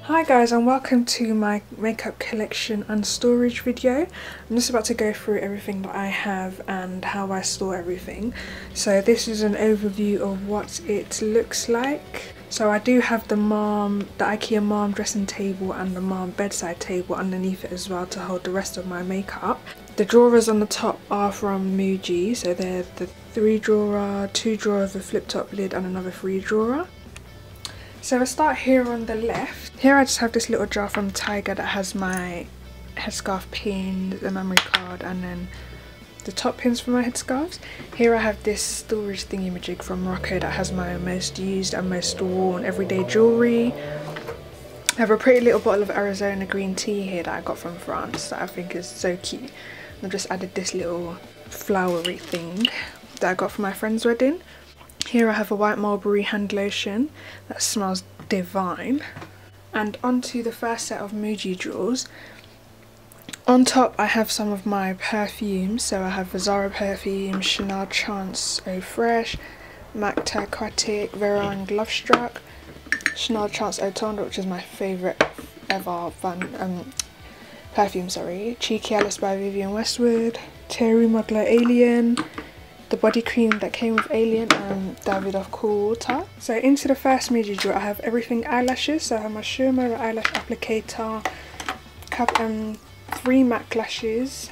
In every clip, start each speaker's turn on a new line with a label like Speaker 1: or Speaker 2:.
Speaker 1: Hi guys, and welcome to my makeup collection and storage video. I'm just about to go through everything that I have and how I store everything. So this is an overview of what it looks like. So I do have the IKEA Mom dressing table and the Mom bedside table underneath it as well to hold the rest of my makeup. The drawers on the top are from Muji, so they're the 3 drawer, 2 drawer with a flip top lid and another 3 drawer. So I start here on the left. Here I just have this little jar from Tiger that has my headscarf pin, the memory card, and then the top pins for my headscarves. Here I have this storage thingy-majig from Morocco that has my most used and most worn everyday jewellery. I have a pretty little bottle of Arizona green tea here that I got from France that I think is so cute. I've just added this little flowery thing that I got for my friend's wedding. Here I have a white mulberry hand lotion that smells divine. And onto the first set of Muji drawers. On top I have some of my perfumes, so I have a Zara perfume, Chanel Chance Eau Fresh, MAC Aquatic, Veron LavishBlvck, Chanel Chance Eau Tendre, which is my favourite ever perfume, Cheeky Alice by Vivienne Westwood, Terry Mugler Alien, the body cream that came with Alien, and Davidoff Cool Water. So into the first Muji drawer I have everything eyelashes, so I have my Shimmer eyelash applicator, 3 MAC lashes,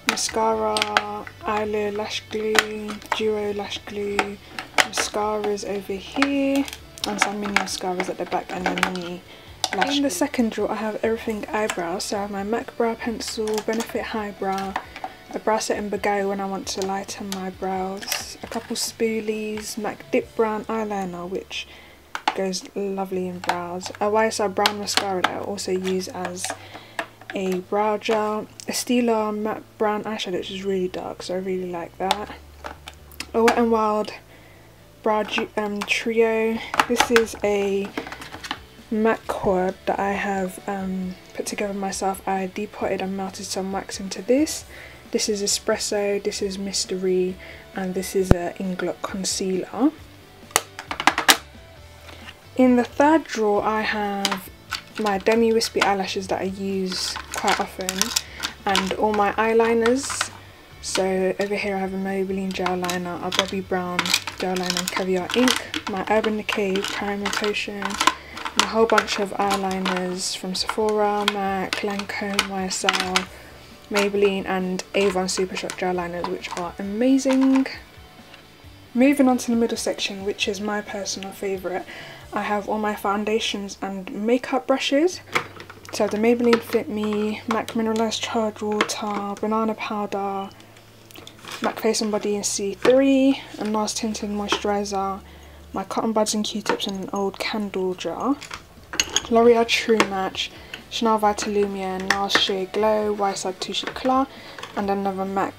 Speaker 1: mascara, eyelid lash glue, duo lash glue, mascaras over here, and some mini mascaras at the back, and then mini lash glue. In the second drawer I have everything eyebrows, so I have my MAC brow pencil, Benefit High Brow, a brow set in Bagay when I want to lighten my brows, a couple spoolies, MAC Dip Brown eyeliner which goes lovely in brows, a YSL brown mascara that I also use as a brow gel, a Stila matte brown eyeshadow which is really dark, so I really like that, a Wet n Wild brow trio. This is a MAC quad that I have put together myself. I depotted and melted some wax into this. This is Espresso, this is Mystery, and this is a Inglot concealer. In the third drawer I have my Demi Wispy eyelashes that I use quite often, and all my eyeliners. So over here I have a Maybelline gel liner, a Bobbi Brown gel liner and Caviar ink, my Urban Decay primer potion, and a whole bunch of eyeliners from Sephora, MAC, Lancome, YSL, Maybelline and Avon Super Shot gel liners, which are amazing. Moving on to the middle section, which is my personal favourite, I have all my foundations and makeup brushes. So the Maybelline Fit Me, MAC Mineralized Charged Water, Banana Powder, MAC Face and Body in C3, a NARS Tinted Moisturiser, my cotton buds and Q-tips in an old candle jar, L'Oreal True Match, Chanel Vitalumiere, NARS Shea Glow, YSL Touche Eclat, and another MAC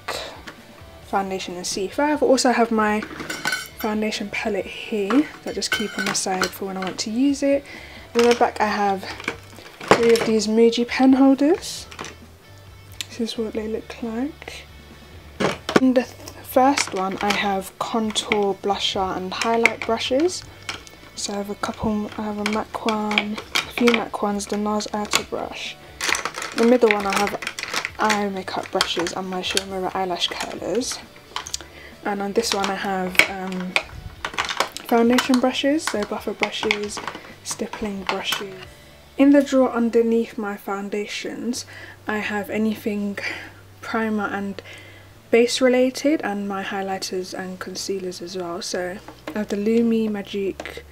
Speaker 1: foundation in C5. I also have my foundation palette here that I just keep on the side for when I want to use it. And in the back I have 3 of these Muji pen holders. This is what they look like. In the first one I have contour, blusher and highlight brushes. So I have a MAC one, a few MAC ones, the NARS outer brush. The middle one I have eye makeup brushes and my Shimmer eyelash curlers. And on this one I have foundation brushes, so buffer brushes, stippling brushes. In the drawer underneath my foundations I have anything primer and base related, and my highlighters and concealers as well. So I have the Lumi Magic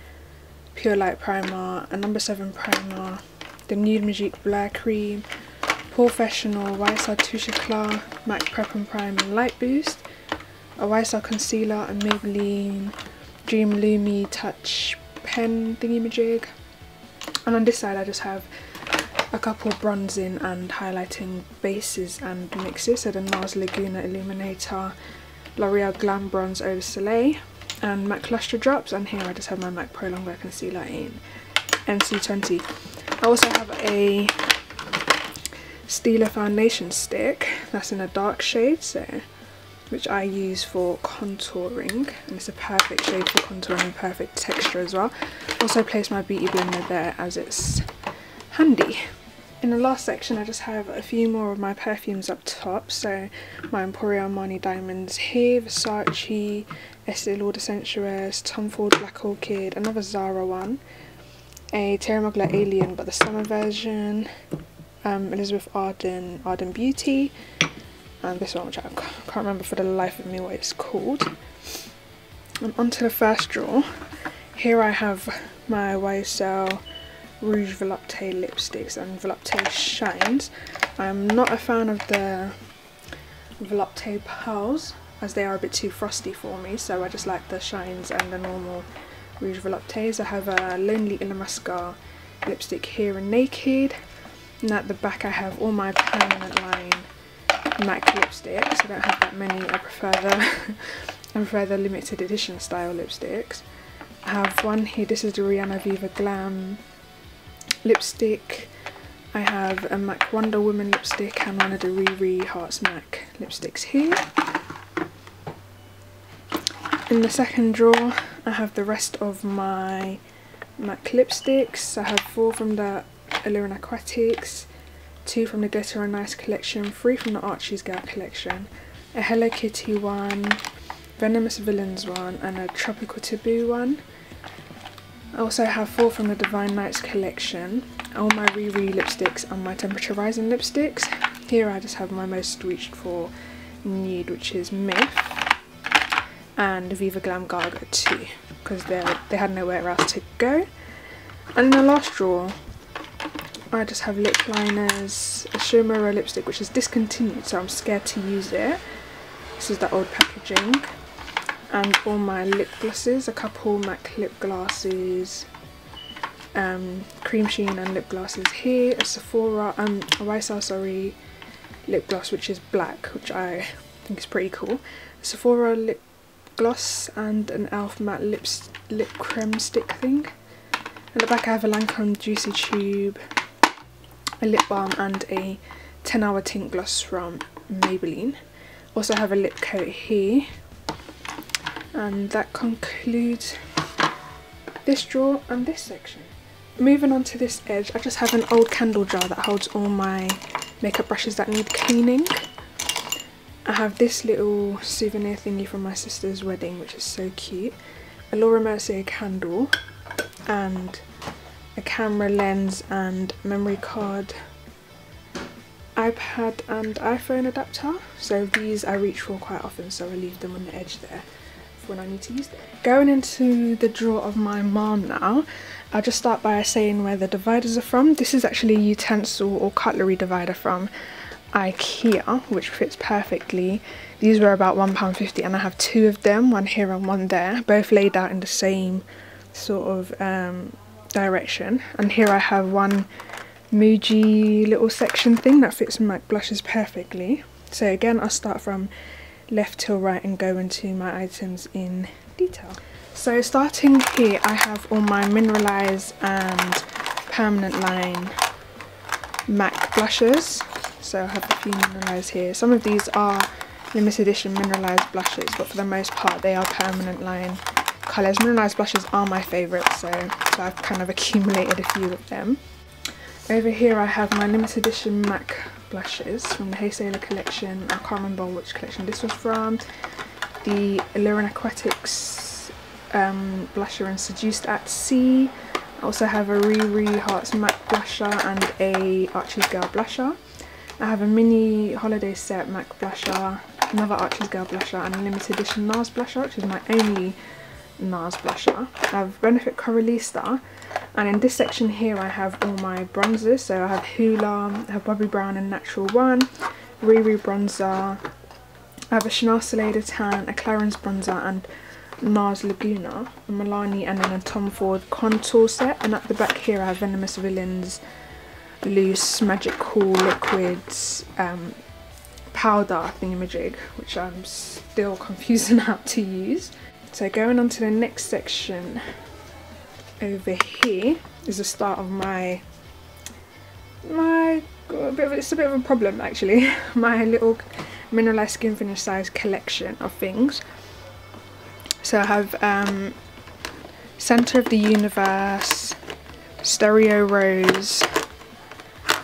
Speaker 1: Pure Light Primer, a No. 7 primer, the Nude Magic Blur Cream, Professional YSL Touche Eclat, MAC Prep and Prime and Light Boost, a YSL concealer, a Maybelline Dream Lumi Touch pen thingy-majig. And on this side I just have a couple bronzing and highlighting bases and mixes, so the NARS Laguna Illuminator, L'Oreal Glam Bronze Eau de Soleil, and MAC Lustre Drops, and here I just have my MAC Pro Longwear Concealer in NC20. I also have a Stila foundation stick that's in a dark shade, which I use for contouring, and it's a perfect shade for contouring and perfect texture as well. Also placed my beauty blender there as it's handy. In the last section I just have a few more of my perfumes up top, so my Emporio Armani Diamonds here, Versace, Estee Lauder Sensuous, Tom Ford Black Orchid, another Zara one, a Terra Mugler Alien but the summer version, Elizabeth Arden Beauty, and this one which I can't remember for the life of me what it's called. And onto the first drawer, here I have my YSL Rouge Volupté lipsticks and Volupté shines. I'm not a fan of the Volupté pearls as they are a bit too frosty for me, so I just like the shines and the normal Rouge Voluptés. I have a Lonely Illamasqua lipstick here in Naked, and at the back I have all my permanent line MAC lipsticks. I don't have that many, I prefer the limited edition style lipsticks. I have one here, this is the Rihanna Viva Glam lipstick. I have a MAC Wonder Woman lipstick and one of the Riri Hearts MAC lipsticks here. In the second drawer I have the rest of my MAC lipsticks. I have 4 from the Allure Aquatics, 2 from the Glitter and Nice collection, 3 from the Archie's Girl collection, a Hello Kitty one, Venomous Villains one and a Tropical Taboo one. I also have 4 from the Divine Nights collection, all my Riri lipsticks and my Temperature Rising lipsticks. Here I just have my most reached for nude, which is Myth, and Viva Glam Gaga 2, because they had nowhere else to go. And in the last drawer I just have lip liners, a Shimmerer lipstick which is discontinued so I'm scared to use it. This is the old packaging. And all my lip glosses, a couple MAC lip glasses, cream sheen and lip glasses here, a Sephora, a YSL lip gloss which is black, which I think is pretty cool, a Sephora lip gloss and an e.l.f. matte lip creme stick thing. At the back I have a Lancome Juicy Tube, a lip balm and a 10-hour tint gloss from Maybelline. Also have a lip coat here. And that concludes this drawer and this section. Moving on to this edge, I just have an old candle jar that holds all my makeup brushes that need cleaning. I have this little souvenir thingy from my sister's wedding which is so cute, a Laura Mercier candle, and a camera lens and memory card, iPad and iPhone adapter. So these I reach for quite often, so I leave them on the edge there when I need to use them. Going into the drawer of my mom now, I'll just start by saying where the dividers are from. This is actually a utensil or cutlery divider from IKEA, which fits perfectly. These were about £1.50 and I have 2 of them, one here and one there, both laid out in the same sort of direction. And here I have one Muji little section thing that fits MAC blushes perfectly. So again, I'll start from left till right and go into my items in detail. So starting here, I have all my mineralized and permanent line MAC blushes. So I have a few mineralized here. Some of these are limited edition mineralized blushes, but for the most part they are permanent line colours. Mineralized blushes are my favourite, so I've kind of accumulated a few of them. Over here I have my limited edition MAC blushes from the Hey Sailor collection. I can't remember which collection this was from. The Allure Aquatics blusher and Seduced at Sea. I also have a Riri Hearts MAC blusher and a Archie's Girl blusher. I have a mini holiday set MAC blusher, another Archie's Girl blusher and a limited edition NARS blusher, which is my only NARS blusher. I have Benefit Coralista, and in this section here I have all my bronzers. So I have Hoola, I have Bobbi Brown and Natural One, Riri bronzer, I have a Chanel Soleil de Tan, a Clarins bronzer and NARS Laguna, a Milani, and then a Tom Ford contour set. And at the back here I have Venomous Villains loose Magic Cool liquids powder thingamajig, which I'm still confused on how to use. So going on to the next section, over here is the start of it's a bit of a problem actually, my little mineralized skin finish size collection of things. So I have Center of the Universe, Stereo Rose,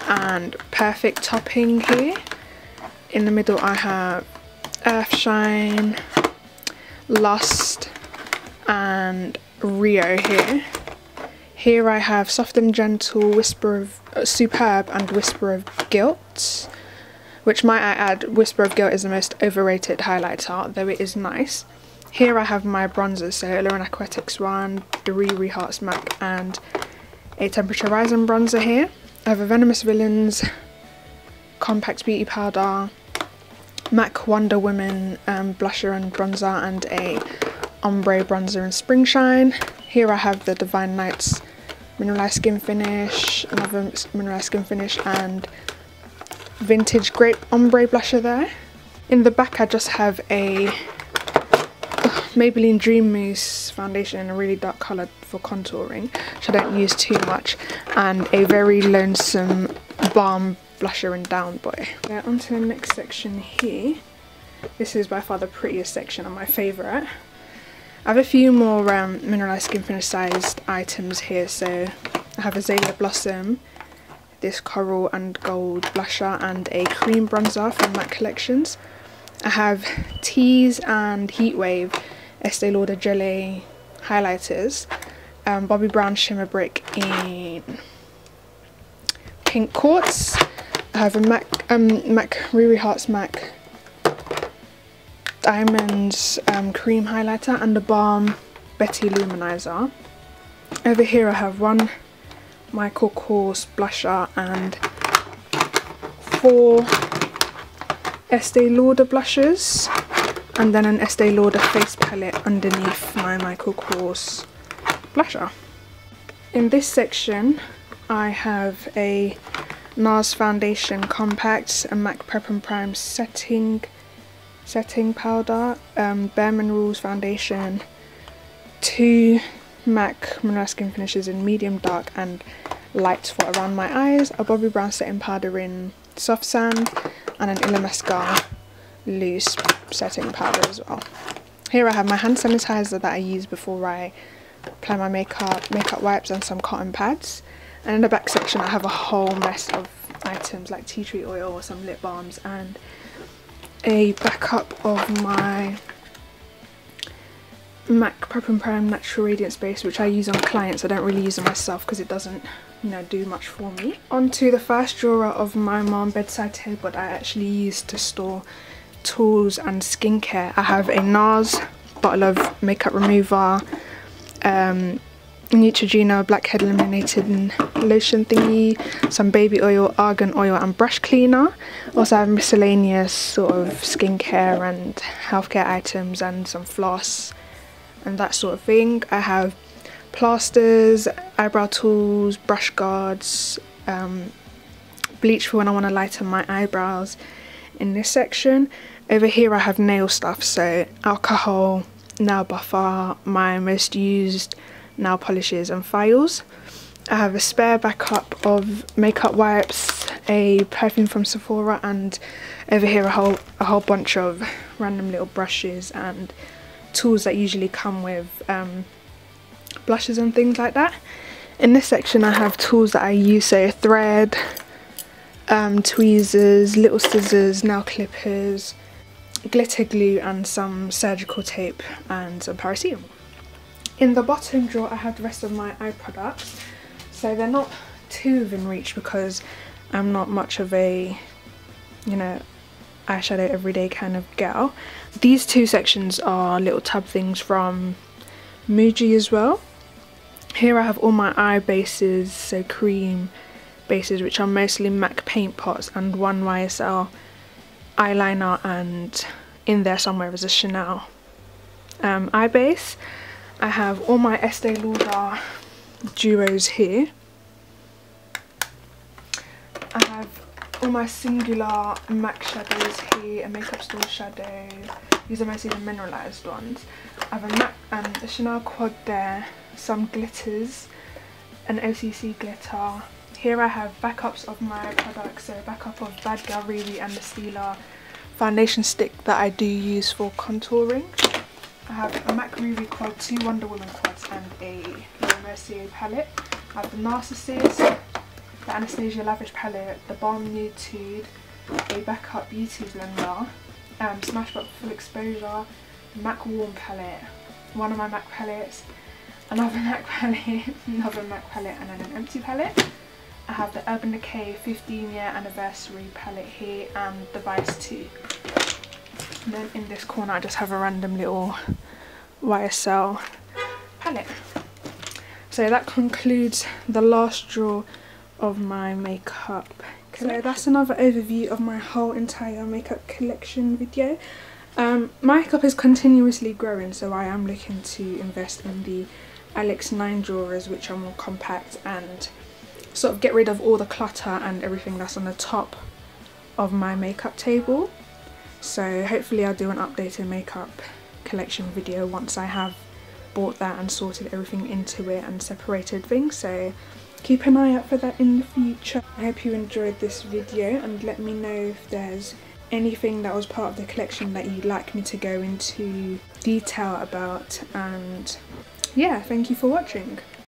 Speaker 1: and Perfect topping here. In the middle I have Earthshine, Lust and Rio here. Here I have Soft and Gentle, Whisper of Superb and Whisper of Guilt, which might I add, Whisper of Guilt is the most overrated highlighter, though it is nice. Here I have my bronzers, so Lauren Aquatics one, the Riri Hearts MAC and a Temperature Rising bronzer here. I have a Venomous Villains Compact Beauty Powder, MAC Wonder Woman blusher and bronzer, and a ombre bronzer in Spring Shine. Here I have the Divine Nights Mineralized Skin Finish, another Mineralized Skin Finish and Vintage Grape Ombre blusher there. In the back I just have a Maybelline Dream Mousse foundation in a really dark colour for contouring, which I don't use too much, and a Very Lonesome Balm blusher in Down Boy. Now onto the next section here. This is by far the prettiest section and my favourite. I have a few more Mineralized Skin Finish sized items here. So I have Azalea Blossom, this Coral and Gold blusher and a cream bronzer from MAC Collections. I have Tease and Heatwave Estee Lauder Gelée highlighters, Bobbi Brown Shimmer Brick in Pink Quartz. I have a MAC Riri Hearts MAC Diamonds cream highlighter and a Balm Betty Luminizer. Over here I have one Michael Kors blusher and 4 Estee Lauder blushes, and then an Estee Lauder face palette underneath my Michael Kors blusher. In this section I have a NARS Foundation Compact, a MAC Prep and Prime setting powder, Bare Minerals foundation, 2 MAC Mineralized Skin Finishes in medium dark and light for around my eyes, a Bobbi Brown setting powder in Soft Sand, and an Illamasqua loose setting powder as well. Here I have my hand sanitizer that I use before I apply my makeup wipes and some cotton pads. And in the back section I have a whole mess of items like tea tree oil or some lip balms and a backup of my MAC Prep and Prime Natural Radiance Base, which I use on clients. I don't really use it myself because it doesn't, you know, do much for me. Onto the first drawer of my mom bedside table that I actually use to store tools and skincare. I have a NARS bottle of makeup remover, Neutrogena blackhead eliminating lotion thingy, some baby oil, argan oil and brush cleaner. Also I have miscellaneous sort of skincare and healthcare items and some floss and that sort of thing. I have plasters, eyebrow tools, brush guards, bleach for when I want to lighten my eyebrows in this section. Over here I have nail stuff, so alcohol, nail buffer, my most used nail polishes and files. I have a spare backup of makeup wipes, a perfume from Sephora, and over here a whole bunch of random little brushes and tools that usually come with blushes and things like that. In this section I have tools that I use, so thread, tweezers, little scissors, nail clippers, glitter glue and some surgical tape and some paracetamol. In the bottom drawer I have the rest of my eye products, so they're not too within reach because I'm not much of a, you know, eyeshadow everyday kind of girl. These two sections are little tub things from Muji as well. Here I have all my eye bases, so cream bases, which are mostly MAC paint pots, and one YSL eyeliner, and in there somewhere is a Chanel eye base. I have all my Estee Lauder duos here. I have all my Singular MAC shadows here, a Makeup Store shadow. These are mostly the mineralized ones. I have a MAC and a Chanel quad there, some glitters, an OCC glitter. Here I have backups of my products, so backup of Bad Girl Riri and the Stila foundation stick that I do use for contouring. I have a MAC Riri quad, 2 Wonder Woman quads and a Laura Mercier palette. I have the Narcissist, the Anastasia Lavish palette, the Balm Nude, a Backup Beauty Blender, Smashbox Full Exposure, MAC Warm palette, one of my MAC palettes, another MAC palette, another MAC palette, and then an empty palette. I have the Urban Decay 15-year anniversary palette here and the Vice 2. And then in this corner I just have a random little YSL palette. So that concludes the last drawer of my makeup collection. So that's another overview of my whole entire makeup collection video. My makeup is continuously growing, so I am looking to invest in the Alex 9 drawers, which are more compact and sort of get rid of all the clutter and everything that's on the top of my makeup table. So hopefully I'll do an updated makeup collection video once I have bought that and sorted everything into it and separated things, so keep an eye out for that in the future. I hope you enjoyed this video and let me know if there's anything that was part of the collection that you'd like me to go into detail about, and yeah, thank you for watching.